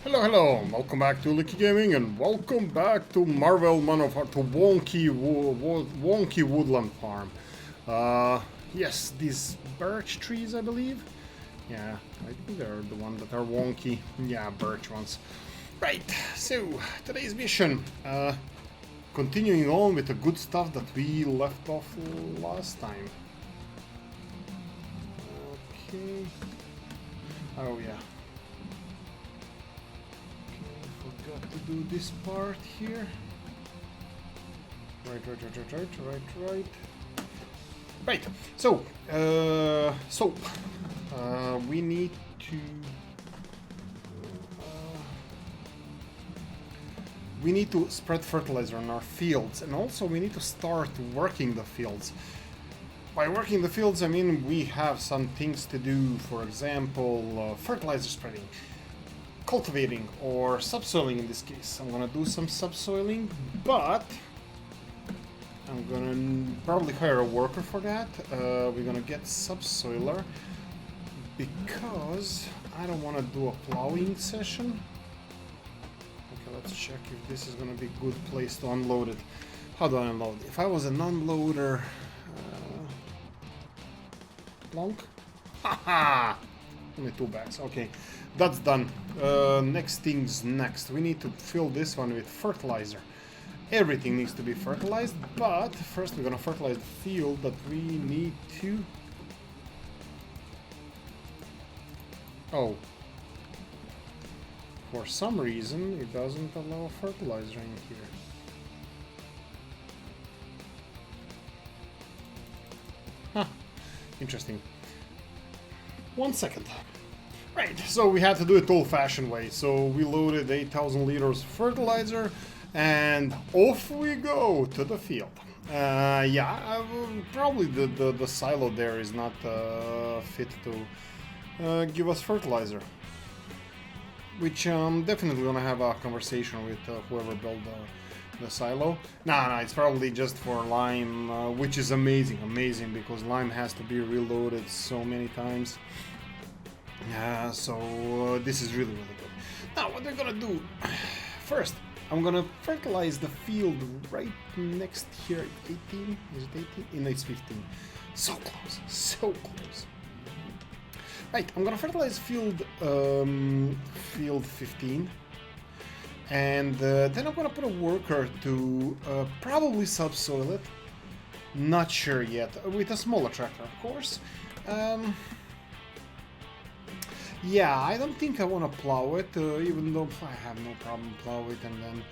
Hello, hello, welcome back to Oolykee Gaming and welcome back to Marwell Manor, to Wonky Woodland Farm. Yes, these birch trees, I believe. Yeah, I think they're the ones that are wonky. Yeah, birch ones. Right, so today's mission. Continuing on with the good stuff that we left off last time. Okay. Oh, yeah. Got to do this part here. Right. Right. So, soap. We need to spread fertilizer on our fields, and also we need to start working the fields. By working the fields, I mean we have some things to do. For example, fertilizer spreading, cultivating, or subsoiling in this case. I'm gonna do some subsoiling, but I'm gonna probably hire a worker for that. We're gonna get subsoiler because I don't want to do a plowing session. Okay, let's check if this is gonna be a good place to unload it. How do I unload? If I was an unloader, plonk. Haha! Only 2 bags. Okay, that's done. Next thing's next. We need to fill this one with fertilizer. Everything needs to be fertilized, but first we're gonna fertilize the field that we need to. Oh. For some reason, it doesn't allow fertilizer in here. Huh. Interesting. 1 second. Right, so we had to do it old-fashioned way. So we loaded 8,000 liters of fertilizer, and off we go to the field. Yeah, probably the silo there is not fit to give us fertilizer. Which I'm definitely gonna have a conversation with whoever built the silo. Nah, it's probably just for lime, which is amazing, because lime has to be reloaded so many times. So this is really good. Now what we're gonna do, first I'm gonna fertilize the field right next here at 18, is it 18? No, it's 15. So close. Right, I'm gonna fertilize field 15, and then I'm gonna put a worker to probably subsoil it. Not sure yet, with a smaller tractor, of course. Yeah, I don't think I want to plow it, even though I have no problem plow it and then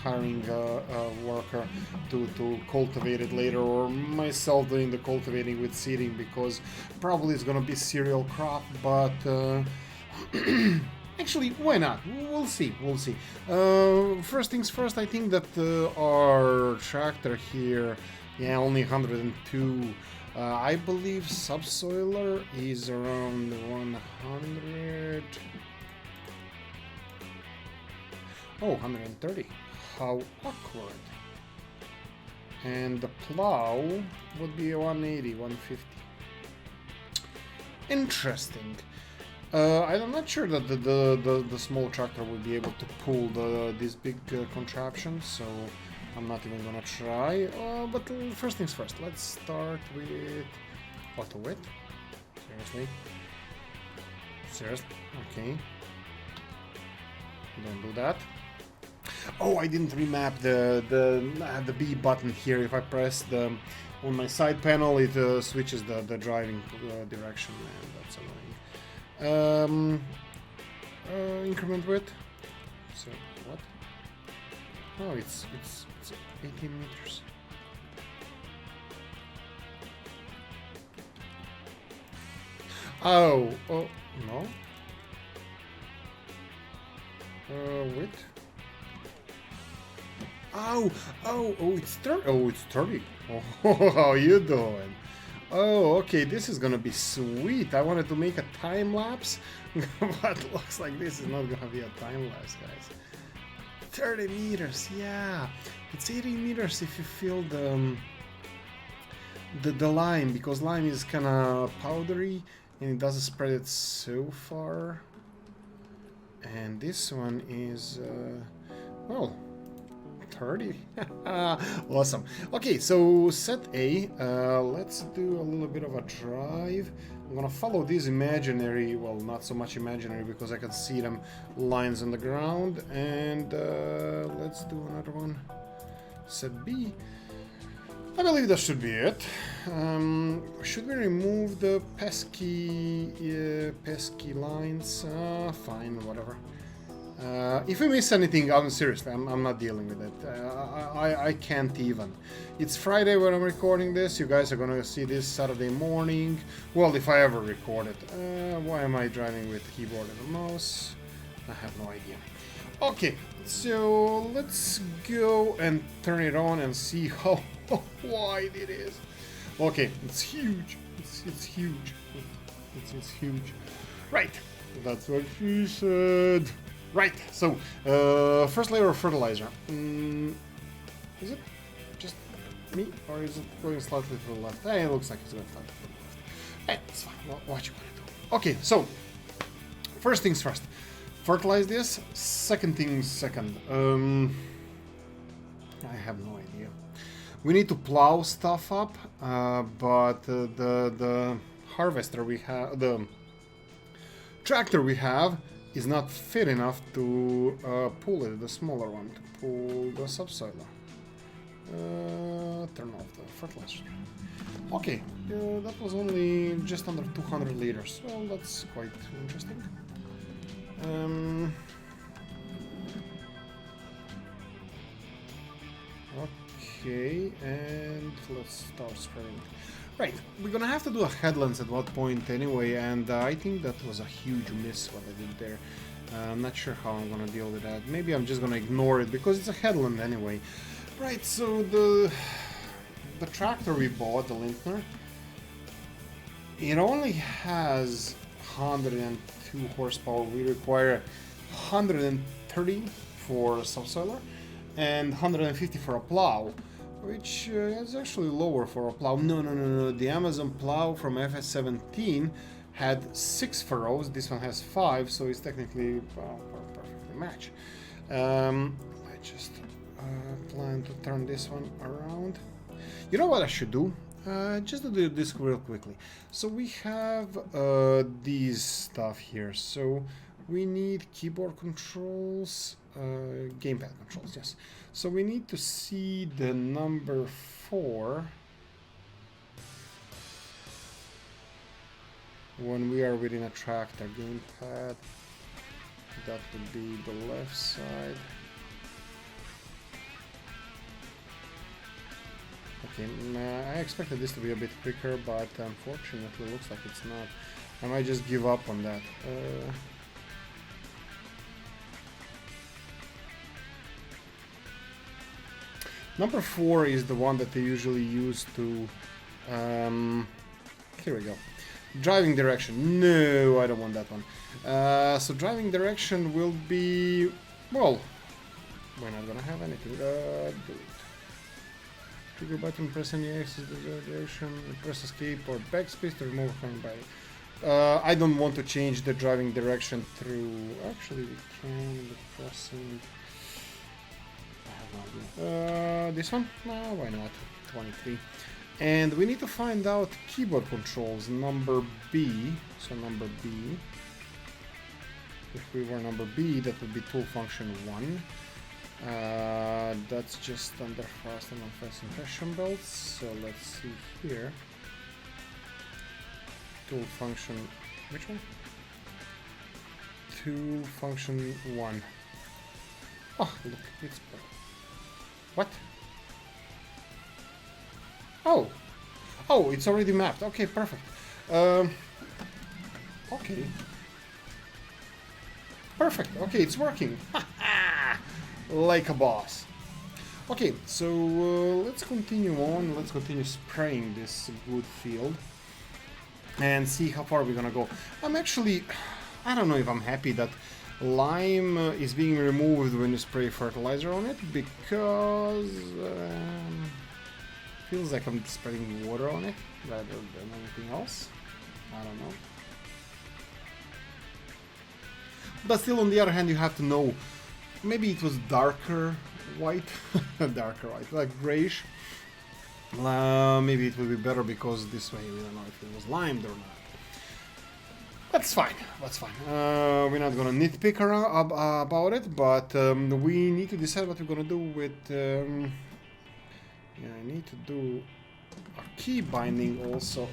hiring a worker to cultivate it later, or myself doing the cultivating with seeding, because probably it's gonna be cereal crop, but actually, why not? We'll see. First things first, I think that our tractor here, yeah, only 102. I believe subsoiler is around 100. Oh, 130. How awkward. And the plow would be 180, 150. Interesting. I'm not sure that the small tractor will be able to pull this big contraption, so I'm not even gonna try, but first things first, let's start with auto width. Seriously? Okay. Don't do that. Oh, I didn't remap the B button here. If I press on my side panel, it switches the driving direction, and that's annoying. Increment width. So what? Oh, it's 18 meters. Oh, no. Width. It's 30. Oh, it's 30. Oh, how you doing? Oh, okay, this is gonna be sweet. I wanted to make a time lapse, but looks like this is not gonna be a time lapse, guys. 30 meters, yeah. It's 80 meters if you fill the lime, because lime is kind of powdery and it doesn't spread it so far. and this one is well, 30. Awesome. Okay, so set A, let's do a little bit of a drive. I'm gonna follow these imaginary, well, not so much imaginary because I can see them, lines on the ground, and let's do another one. Set B. I believe that should be it. Should we remove the pesky lines? Fine, whatever. If we miss anything, seriously, I'm not dealing with it. I can't even. It's Friday when I'm recording this. You guys are gonna see this Saturday morning. Well, if I ever record it. Why am I driving with keyboard and a mouse? I have no idea. Okay, so let's go and turn it on and see how wide it is. Okay, it's huge. It's huge. It's huge. Right, that's what she said. Right, so first layer of fertilizer. Is it just me, or is it going slightly to the left? It looks like it's going slightly to the left. Hey, it's fine. What you want to do? Okay, so first things first. Fertilize this. Second things second. I have no idea. We need to plow stuff up, but the harvester we have, the tractor we have, is not fit enough to pull it, the smaller one, to pull the subsoiler. Turn off the fertilizer. Okay, that was only just under 200 liters. Well, that's quite interesting. Okay, and let's start spraying. Right, we're gonna have to do a headlands at what point anyway, and I think that was a huge miss what I did there. I'm not sure how I'm gonna deal with that. Maybe I'm just gonna ignore it because it's a headland anyway. Right, so the tractor we bought, the Lintner, it only has 102 horsepower. We require 130 for subsoiler and 150 for a plow, which is actually lower for a plow. No. The Amazon plow from FS19 had 6 furrows. This one has 5, so it's technically perfectly matched. I just plan to turn this one around. You know what I should do? Just to do this real quickly. So we have these stuff here. So we need keyboard controls, gamepad controls, yes. So we need to see the number 4 when we are within a tractor. Gamepad, that would be the left side. Okay, I expected this to be a bit quicker, but unfortunately looks like it's not. I might just give up on that. Number 4 is the one that they usually use to... here we go. Driving direction. No, I don't want that one. So driving direction will be... Well, we're not gonna have anything. Do it. Trigger button, press any axis direction, press escape or backspace to remove from by. I don't want to change the driving direction through. Actually, we can. Pressing. I have no idea. This one? No, why not? 23. And we need to find out keyboard controls. Number B. So number B. If we were number B, that would be tool function 1. That's just under fast and unfast impression belts. So let's see here. Tool function, which one? Tool function 1. Oh, look, it's what? Oh, it's already mapped. Okay, perfect. Okay. Perfect. Okay, it's working. Like a boss. Okay, so let's continue on. Let's continue spraying this good field and see how far we're gonna go. I'm actually, I don't know if I'm happy that lime is being removed when you spray fertilizer on it, because feels like I'm spraying water on it rather than anything else. I don't know. But still, on the other hand, you have to know, maybe it was darker white, darker white, like grayish. Maybe it will be better because this way we don't know if it was limed or not. That's fine, that's fine. We're not gonna nitpick around about it, but we need to decide what we're gonna do with... yeah, I need to do a key binding also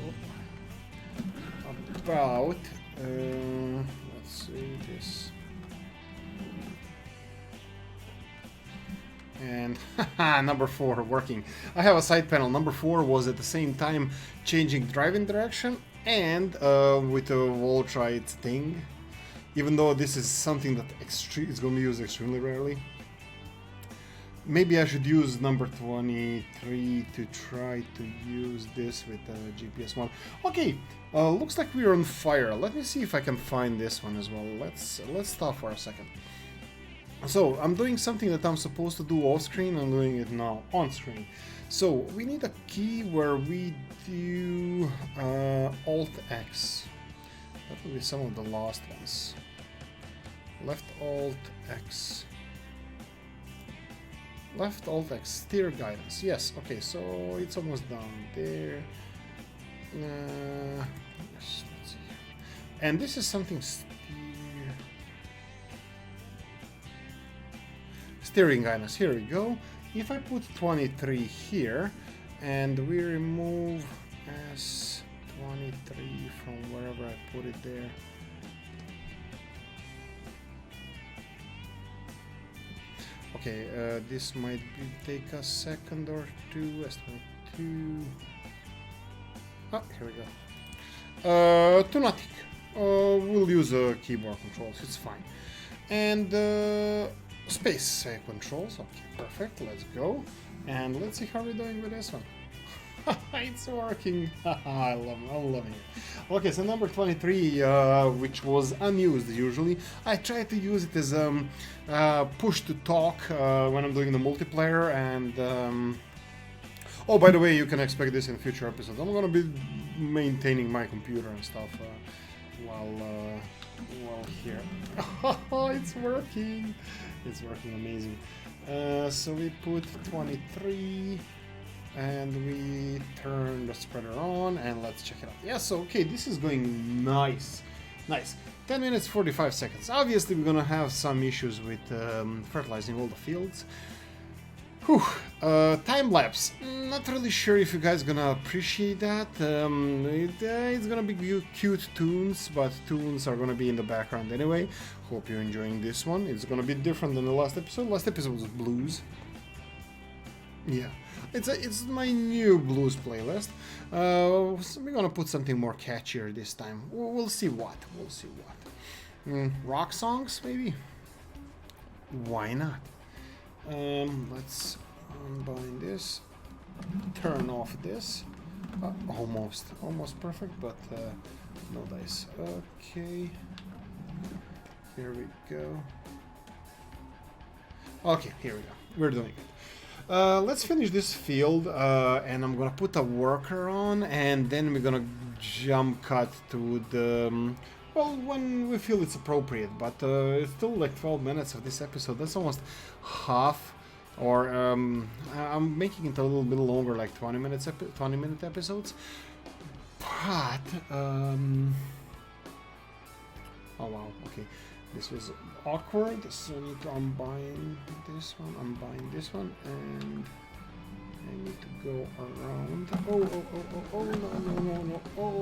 about... let's see this. And number 4 working. I have a side panel. Number 4 was at the same time changing driving direction and with a Voltrite thing. Even though this is something that it's going to be used extremely rarely. Maybe I should use number 23 to try to use this with the GPS one. Okay, looks like we're on fire. Let me see if I can find this one as well. Let's stop for a second. So, I'm doing something that I'm supposed to do off screen, I'm doing it now on screen. So, we need a key where we do Alt-X. That will be some of the last ones. Left Alt-X. Left Alt-X, steer guidance. Yes, okay, so it's almost down there. Yes, let's see. And this is something steering guidance, here we go. If I put 23 here and we remove S23 from wherever I put it there. Okay, this might take a second or two. S22. Ah, here we go. To nothing. We'll use keyboard controls, it's fine. And space controls, okay, perfect, let's go. And let's see how we're doing with this one. It's working. I'm loving it. Okay, so number 23, which was unused usually. I try to use it as push to talk when I'm doing the multiplayer. And oh, by the way, you can expect this in future episodes. I'm gonna be maintaining my computer and stuff while here. It's working. It's working amazing. So we put 23 and we turn the spreader on and let's check it out. Yes, okay, this is going nice. Nice. 10 minutes 45 seconds. Obviously we're gonna have some issues with fertilizing all the fields. Whew. Time lapse. Not really sure if you guys gonna appreciate that. It's gonna be cute tunes, but tunes are gonna be in the background anyway. Hope you're enjoying this one. It's gonna be different than the last episode. Last episode was blues. Yeah, it's my new blues playlist. So we're gonna put something more catchier this time. We'll see what. We'll see what. Rock songs maybe. Why not? Let's unbind this, turn off this, almost perfect, but no dice. Okay, here we go. Okay, here we go, we're doing it. Let's finish this field, and I'm gonna put a worker on, and then we're gonna jump cut to the well, when we feel it's appropriate, but it's still like 12 minutes of this episode. That's almost half, or I'm making it a little bit longer, like 20-minute episodes. But oh wow, okay, this was awkward. So I need to unbind this one, and I need to go around. Oh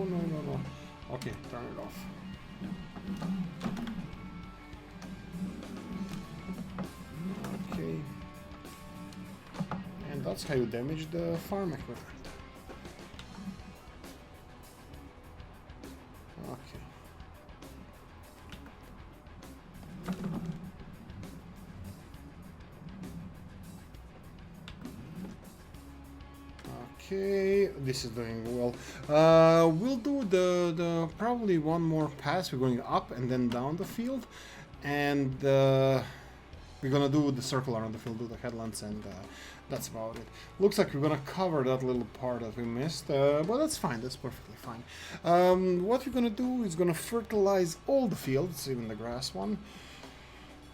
no. Okay, turn it off. Okay, and that's how you damage the farm equipment. Okay. Okay, this is doing well. We'll do the probably one more pass. We're going up and then down the field, and We're gonna do the circle around the field, do the headlands, and that's about it. Looks like we're gonna cover that little part that we missed, but that's fine, that's perfectly fine. What we're gonna do is gonna fertilize all the fields, even the grass one.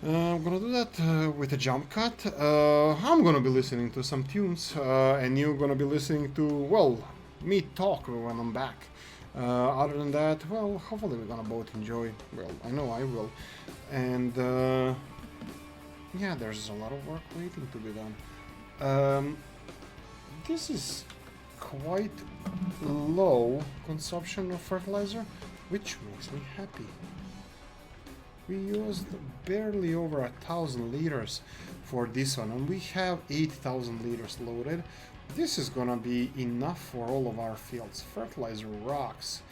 I'm gonna do that with a jump cut. I'm gonna be listening to some tunes, and you're gonna be listening to, well, me talk when I'm back. Other than that, well, hopefully we're gonna both enjoy. Well, I know I will. And yeah, there's a lot of work waiting to be done. This is quite low consumption of fertilizer, which makes me happy. We used barely over 1,000 liters for this one, and we have 8,000 liters loaded. This is gonna be enough for all of our fields. Fertilizer rocks,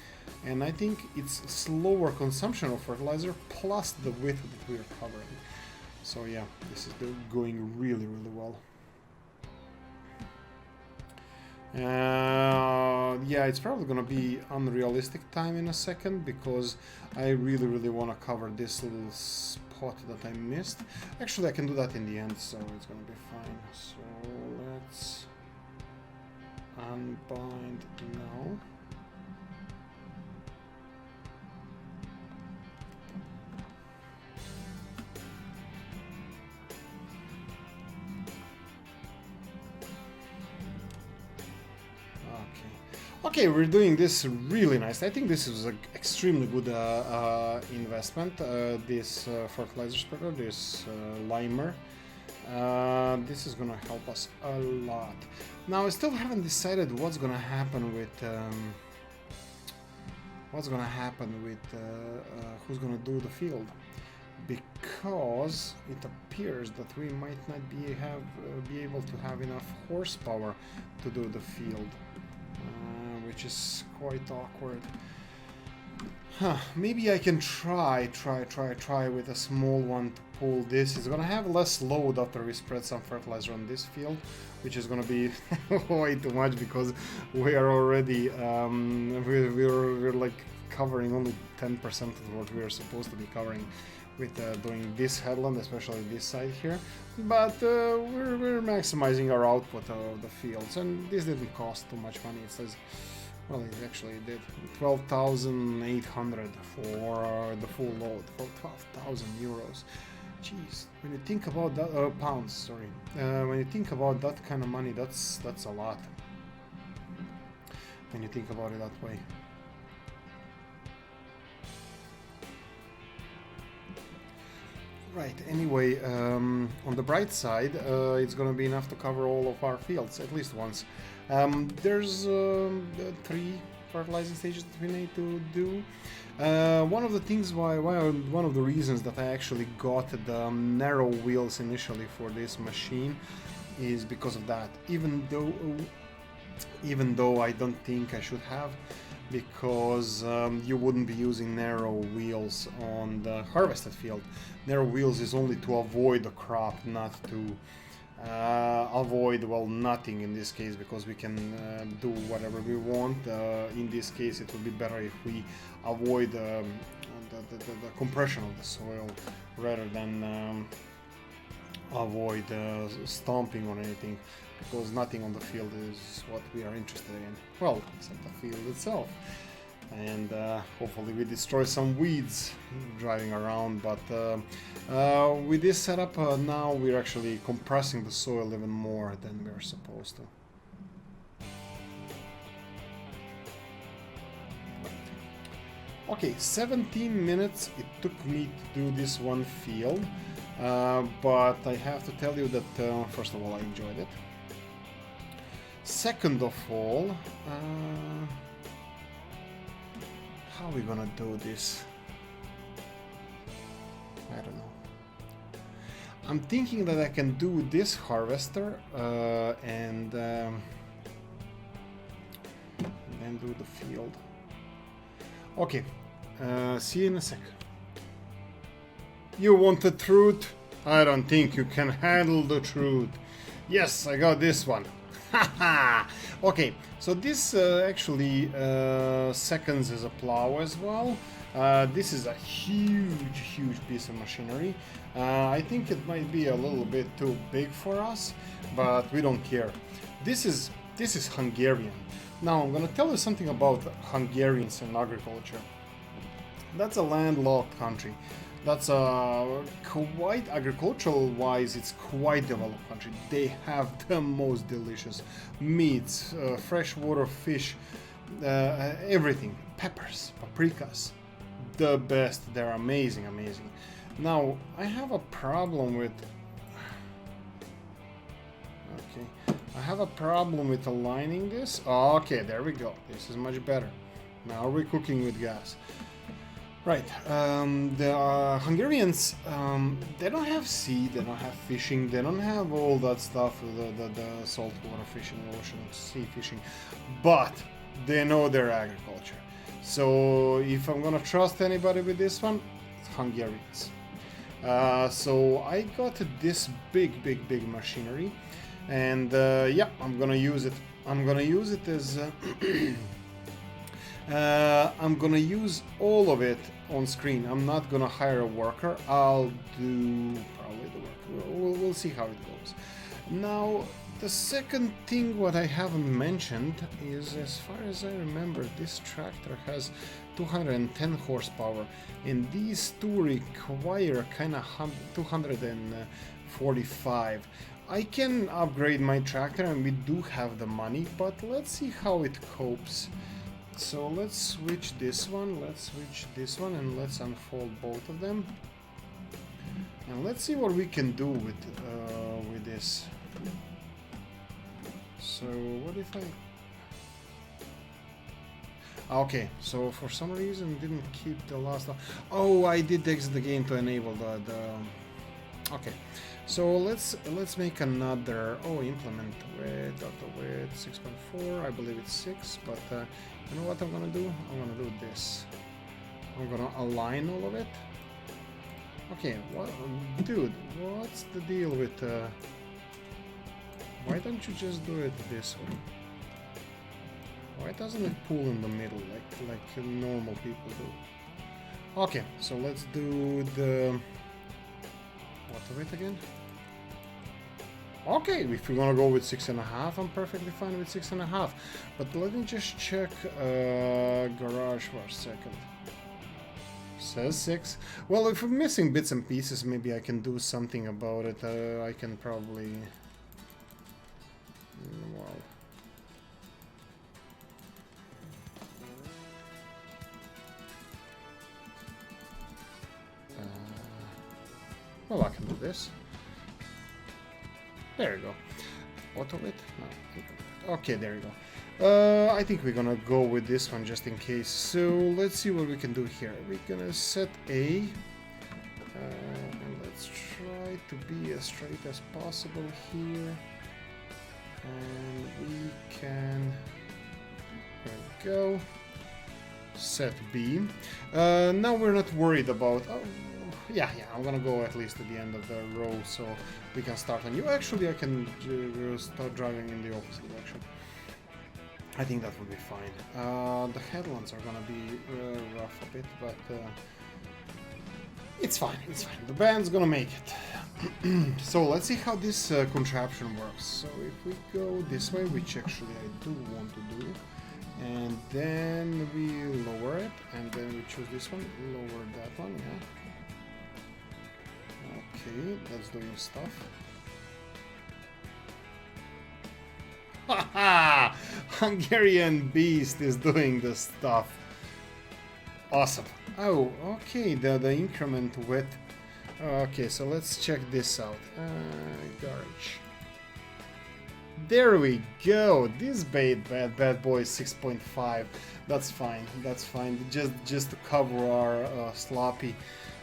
and I think it's slower consumption of fertilizer plus the width that we're covering. So yeah, this is going really, really well. Yeah, it's probably gonna be unrealistic time in a second because I really, really want to cover this little spot that I missed. Actually, I can do that in the end, so it's gonna be fine. So let's unbind now. Okay, we're doing this really nice. I think this is an extremely good investment. This fertilizer spreader, this limer. This is gonna help us a lot. Now I still haven't decided what's gonna happen with who's gonna do the field, because it appears that we might not be able to have enough horsepower to do the field. Which is quite awkward. Maybe I can try with a small one to pull this. It's gonna have less load after we spread some fertilizer on this field, which is gonna be way too much because we are already we're like covering only 10% of what we are supposed to be covering with doing this headland, especially this side here. But we're maximizing our output of the fields, and this didn't cost too much money. It says, well, it actually did 12,800 for the full load, for 12,000 euros. Jeez, when you think about that, pounds, sorry. When you think about that kind of money, that's a lot. When you think about it that way. Right, anyway, on the bright side, it's gonna be enough to cover all of our fields, at least once. There's 3 fertilizing stages that we need to do. One of the things one of the reasons that I actually got the narrow wheels initially for this machine is because of that. Even though I don't think I should have, because you wouldn't be using narrow wheels on the harvested field. Narrow wheels is only to avoid the crop, not to avoid, well, nothing in this case, because we can do whatever we want. In this case, it would be better if we avoid the compression of the soil rather than avoid stomping or anything, because nothing on the field is what we are interested in. Well, except the field itself. And hopefully we destroy some weeds driving around, but with this setup now we're actually compressing the soil even more than we're supposed to. Okay, 17 minutes it took me to do this one field, but I have to tell you that first of all I enjoyed it. Second of all, how are we gonna do this? I don't know. I'm thinking that I can do this harvester and then do the field. Okay, see you in a sec. You want the truth? I don't think you can handle the truth. Yes, I got this one. Haha! Okay, so this actually seconds as a plow as well. This is a huge piece of machinery. I think it might be a little bit too big for us, but we don't care. This is Hungarian. Now I'm gonna tell you something about Hungarians and agriculture. That's a landlocked country. That's quite agricultural-wise, it's quite developed country. They have the most delicious meats, freshwater fish, everything, peppers, paprikas, the best. They're amazing. Now I have a problem with. Okay, I have a problem with aligning this. Okay, there we go. This is much better. Now we're cooking with gas. Right, the Hungarians, they don't have sea, they don't have fishing, they don't have all that stuff, the saltwater fishing, ocean, sea fishing, but they know their agriculture. So if I'm gonna trust anybody with this one, it's Hungarians. So I got this big machinery, and yeah, I'm gonna use it. I'm gonna use it as I'm gonna use all of it on screen. I'm not gonna hire a worker. I'll do probably the work. We'll see how it goes. Now, the second thing what I haven't mentioned is, as far as I remember, this tractor has 210 horsepower, and these two require kind of 245. I can upgrade my tractor, and we do have the money, but let's see how it copes. So let's switch this one, and let's unfold both of them. And let's see what we can do with this. So what if I... Okay, so for some reason didn't keep the last one. Oh, I did exit the game to enable the... Okay, so let's make another... Oh, implement width, auto width, 6.4, I believe it's 6, but you know what I'm gonna do? I'm gonna do this. I'm gonna align all of it. Okay, what, dude, what's the deal with... Why don't you just do it this way? Why doesn't it pull in the middle like normal people do? Okay, so let's do the... What of it again? Okay, if we're gonna go with 6.5, I'm perfectly fine with 6.5. But let me just check garage for a second. Says 6. Well, if we're missing bits and pieces, maybe I can do something about it. I can probably... Well... Well, I can do this. There you go. Auto it? No. Okay, there you go. I think we're gonna go with this one just in case. So let's see what we can do here. We're gonna set A. And let's try to be as straight as possible here. And we can... There we go. Set B. Now we're not worried about... Yeah, I'm gonna go at least at the end of the row so we can start on you. Actually, I can start driving in the opposite direction. I think that will be fine. The headlands are gonna be rough a bit, but it's fine, it's fine. The band's gonna make it. So let's see how this contraption works. So if we go this way, which actually I do want to do, and then we lower it, and then we choose this one, lower that one, yeah. Okay, that's doing stuff. Haha! Hungarian Beast is doing the stuff. Awesome. Oh, okay, the increment width. Okay, so let's check this out. Garage. There we go. This bad boy is 6.5. That's fine. That's fine. Just to cover our sloppy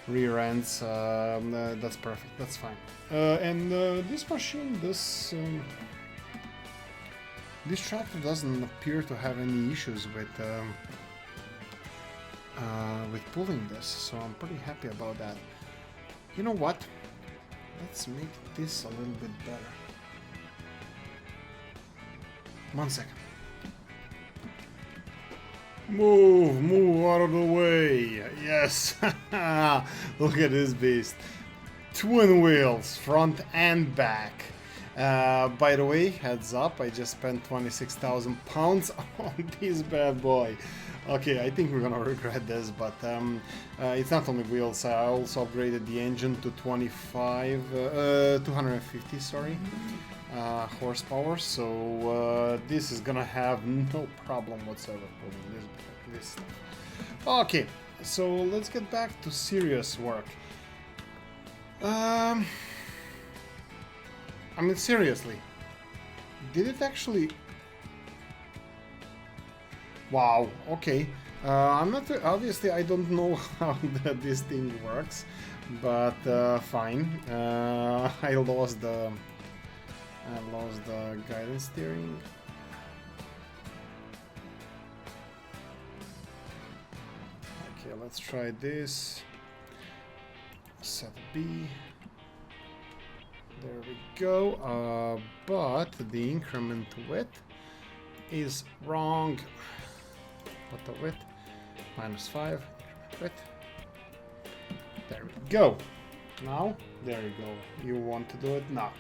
rear ends. That's perfect. That's fine. And this machine, this tractor doesn't appear to have any issues with pulling this, so I'm pretty happy about that. You know what? Let's make this a little bit better. 1 second. Move out of the way. Yes. Look at this beast. Twin wheels, front and back. By the way, heads up, I just spent 26,000 pounds on this bad boy. Okay, I think we're gonna regret this, but it's not only wheels. I also upgraded the engine to 250, sorry, horsepower. So this is gonna have no problem whatsoever pulling this stuff. Okay, so let's get back to serious work. I mean, seriously, did it actually? Wow, okay. I'm not, obviously I don't know how this thing works, but fine. I lost the guidance steering. Okay, let's try this. Set B. There we go. But the increment width is wrong. What the width? -5. Width. There we go. Now, there you go. You want to do it now?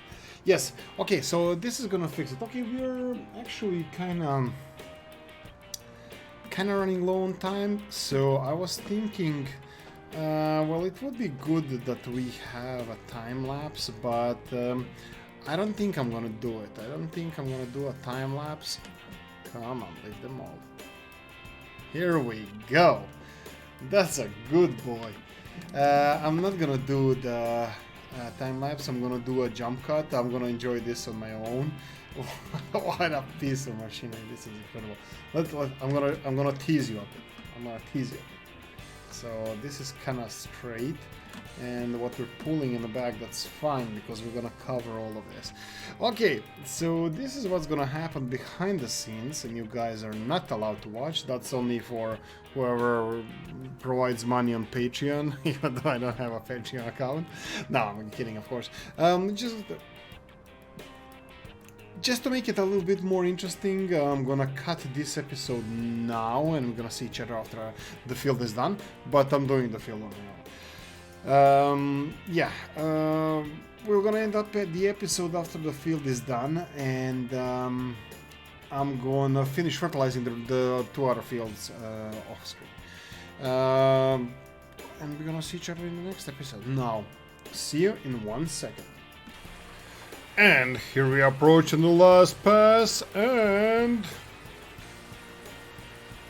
Yes. Okay. So this is gonna fix it. Okay, we're actually kind of running low on time. So I was thinking, well, it would be good that we have a time lapse, but I don't think I'm gonna do it. I don't think I'm gonna do a time lapse. Come on, leave them all. Here we go. That's a good boy. I'm not gonna do the time lapse. I'm gonna do a jump cut. I'm gonna enjoy this on my own. What a piece of machinery! This is incredible. I'm gonna tease you a bit. I'm gonna tease you. So this is kind of straight, and what we're pulling in the back, that's fine because we're gonna cover all of this. Okay, so this is what's gonna happen behind the scenes, and you guys are not allowed to watch. That's only for whoever provides money on Patreon, even though I don't have a Patreon account. No, I'm kidding, of course. Just to make it a little bit more interesting, I'm gonna cut this episode now, and we're gonna see each other after the field is done, but I'm doing the field on my own. We're gonna end up at the episode after the field is done, and I'm gonna finish fertilizing the 2 other fields off screen. And we're gonna see each other in the next episode. Now, see you in 1 second. And here we approach on the last pass, and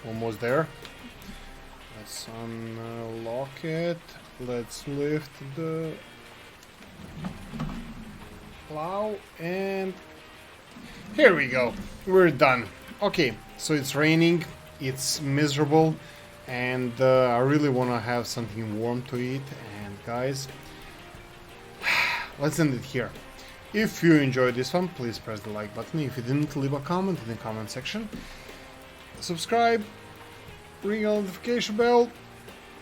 almost there. Let's unlock it. Let's lift the plow, and here we go. We're done. Okay, so it's raining, it's miserable, and I really want to have something warm to eat. And guys, let's end it here. If you enjoyed this one, please press the like button. If you didn't, leave a comment in the comment section. Subscribe, ring the notification bell,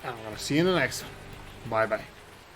and I'm gonna see you in the next one. Bye bye.